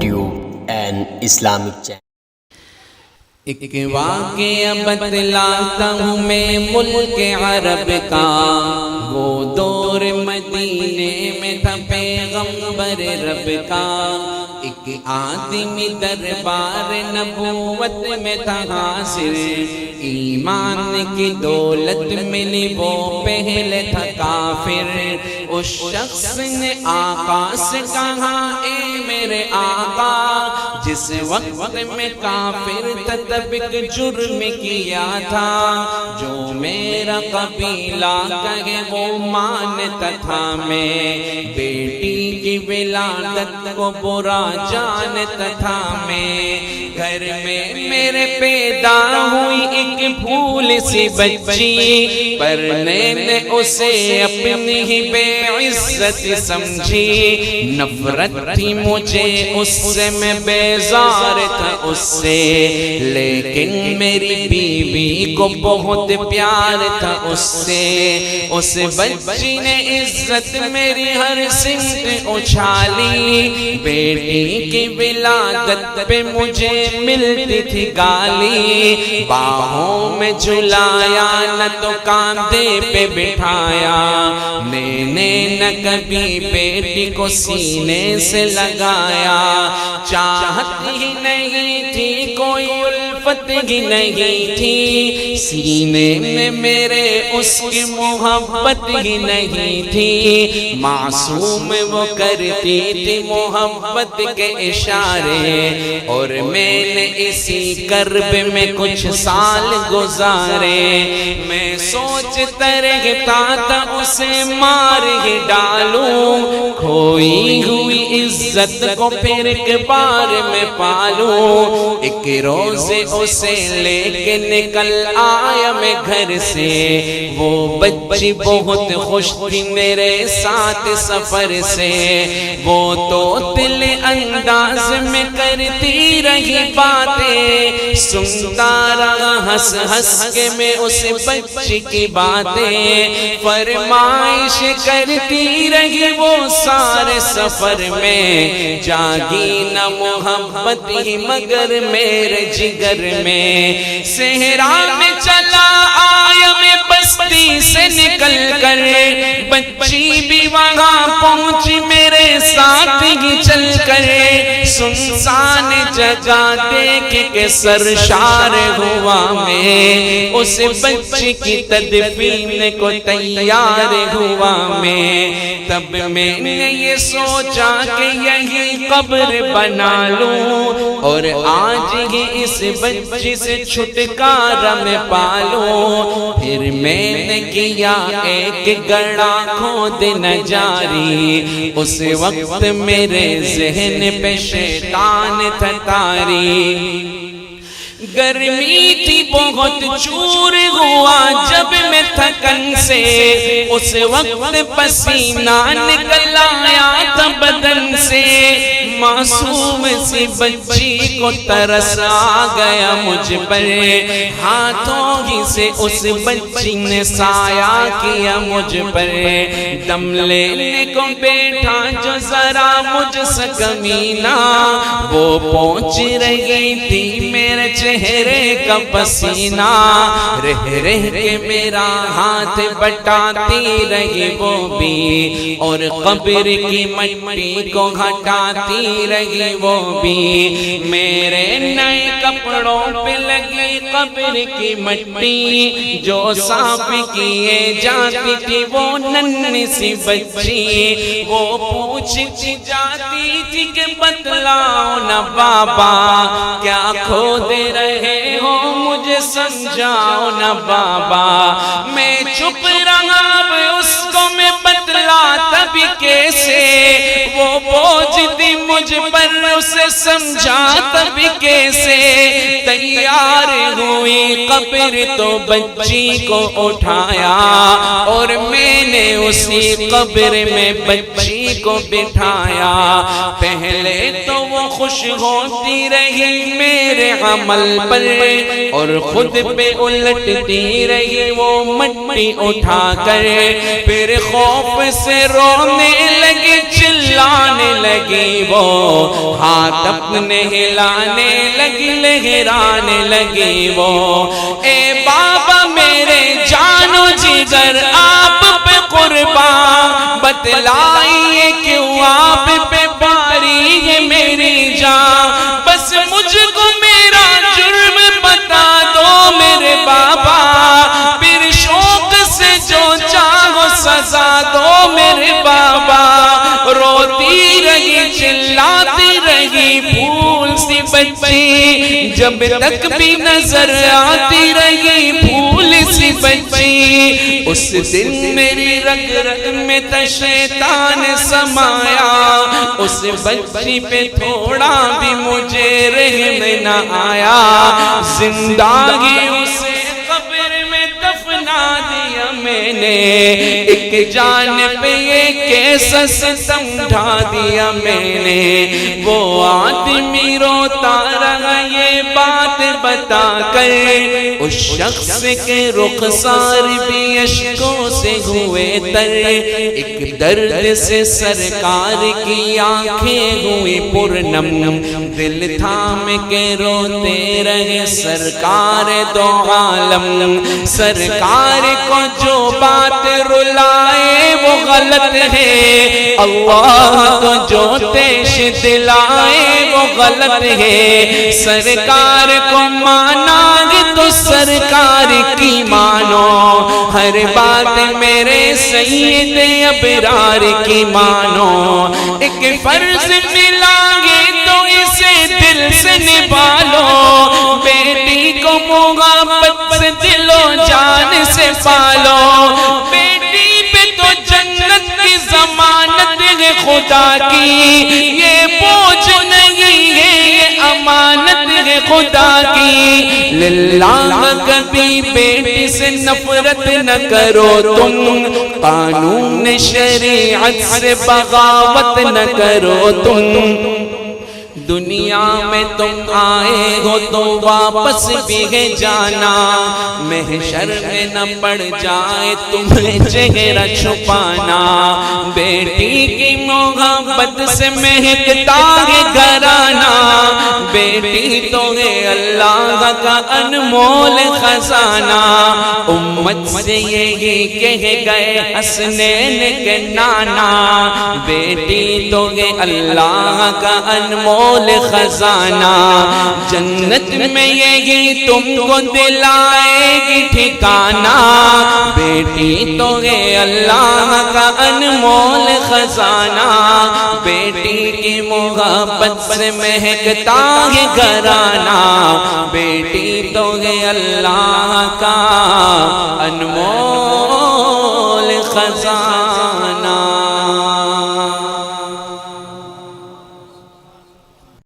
YouTube and Islamic channel. ایک واقعہ بتلاتا ہوں میں ملک عرب کا، وہ دور مدینے میں تھا پیغمبر رب کا۔ ایک آدمی دربار نبوت میں تھا حاضر، ایمان کی دولت ملی وہ پہلے تھا کافر۔ اس شخص نے آقا سے کہا اے میرے آقا، جس وقت میں کافر تھا تب ایک جرم کیا تھا، جو میرا قبیلہ کہے وہ مانتا تھا میں، بیٹی کی ولادت کو برا جانتا تھا میں۔ گھر میں میرے پیدا ہوئی ایک پھول سی بچی، پر میں نے اسے اپنی ہی بے عزت سمجھی، نفرت تھی مجھے اس سے، میں بیزار تھا اس سے، لیکن میری بیوی کو بہت پیار تھا اس سے۔ اس بچی نے عزت میری ہر سمت اچھالی، بیٹی کی ولادت پہ مجھے ملتی تھی گالی، باہوں میں جھلایا نہ تو کاندھے پہ بٹھایا، میں نے نہ کبھی بیٹی کو سینے سے لگایا، چاہت ہی نہیں تھی کوئی الفت ہی نہیں تھی، سینے میں میرے اس کی محبت ہی نہیں تھی، معصوم وہ کرتی تھی محبت کے اشارے، اور میں نے اسی کرب میں کچھ سال گزارے۔ میں سوچتا رہتا تھا اسے مار ہی ڈالوں، کھوئی ہوئی عزت کو پھر ایک بار میں پالوں۔ ایک روز اسے لے کے نکل آیا میں گھر سے، وہ بچی بہت خوش تھی میرے ساتھ سفر سے، وہ تو دل انداز میں کرتی رہی باتیں، سنتا رہا ہنس ہنس کے میں اس بچی کی باتیں، فرمائش کرتی رہی وہ سارے سفر میں، جاگی نہ محبت ہی مگر میرے جگر میں۔ صحرا میں چلا آیا میں بستی سے نکل کر، بچی بھی وہاں پہنچی میرے ساتھ ہی چل کر، سنسان جگہ دیکھ کے سرشار ہوا میں، اس بچی کی تدفین کو تیار ہوا میں۔ تب میں نے یہ سوچا کہ یہی قبر بنا لوں، اور آج ہی اس بچی سے چھٹکارا میں پالوں۔ پھر میں نے کیا ایک گڑھا کھود نہ جاری، اس وقت میرے ذہن پہ شیطان تھا طاری، گرمی تھی بہت چور ہوا جب میں تھکن سے، اس وقت پسینہ نکل آیا تھا بدن سے، معصوم سی بچی کو ترس آ گیا مجھ پر، ہاتھوں ہی سے اس بچی نے سایہ کیا مجھ پر، دم لینے کو بیٹھا جو ذرا مجھ سے کمینہ، وہ پہنچ رہی تھی میرے چہرے کا پسینہ، رہ رہ کے میرا ہاتھ بٹاتی رہی وہ بھی، اور قبر کی مٹی کو ہٹاتی رہی وہ بھی، میرے نئے کپڑوں پہ لگی قبر کی مٹی، جو صاف کیے جاتی تھی وہ ننھی سی بچی، وہ پوچھتی جاتی تھی کہ بتلاؤ نا بابا کیا کھود رہے ہو، مجھے سمجھاؤ نا بابا، میں چپ رہا اب اس کو میں بتلاتا بھی کیسے، وہ بوجھ دی مجھ پر اسے سمجھاتا بھی کیسے، تیار ہوئی قبر تو بچی کو اٹھایا، اور میں نے اسی قبر میں بچی کو بٹھایا، پہلے تو وہ خوش ہوتی رہی میرے عمل پر، اور خود پہ الٹتی رہی وہ مٹی اٹھا کر، پھر خوف سے رونے لگی، چلانے لگی وہ، ہاتھ اپنے ہلانے لگی، لہرانے لگی وہ، اے بابا میرے جانو جگر آپ پہ قربان، بتلائیے کیوں آپ پہ باری ہے میری جان، بس مجھ کو میرا جرم بتا دو میرے بابا، پھر شوق سے جو چاہو سزا دو میرے بابا، روتی رہی چلاتی رہی پھول سی بچی، جب تک بھی نظر آتی رہی پھول سی بچی، اس دن میری رگ رگ میں تا شیطان سمایا، اس بچی پہ تھوڑا بھی مجھے رحم نہ آیا، زندگی اسے قبر میں دفنا دیا میں نے، ایک جان پہ یہ کیسا ستم ڈھا دیا میں نے، وہ آدمی روتا رہا یہ بات بتا کر، اس شخص کے رخسار بھی اشکوں سے ہوئے تر، ایک درد سے سرکار کی آنکھیں ہوئی پرنم، دل تھام کے روتے رہے سرکار دو عالم، سرکار کو جو بات رلائے وہ غلط ہے، اللہ کو جو تیش دلائے وہ غلط ہے، سرکار کو مانا گے تو سرکار کی مانو، ہر بات میرے سید ابرار کی مانو، ایک فرض ملا گے تو اسے دل سے نبھالو، بیٹی کو محبت سے دل و جان سے پالو، بیٹی پہ تو جنت کی ضمانت ہے خدا کی، یہ بوجھ نہیں ہے یہ امانت ہے خدا کی، للہ کبھی بیٹی سے نفرت نہ کرو تم، قانون شریعت سے بغاوت نہ کرو تم، دنیا میں تم آئے ہو تو واپس بھی ہے جانا، محشر میں نہ پڑ جائے تمہیں چہرہ چھپانا، بیٹی کی محبت سے مہکتا ہے گھرانہ، بیٹی تو ہے اللہ کا انمول خزانہ، امت سے یہی کہہ گئے حسنین کے نانا، بیٹی تو ہے اللہ کا انمول خزانہ، جنت میں یہی تم کو دلائے گی ٹھکانہ، بیٹی تو ہے اللہ کا انمول خزانہ، بیٹی کی محبت سے مہکتا ہے گھرانہ، بیٹی تو ہے اللہ کا انمول خزانہ۔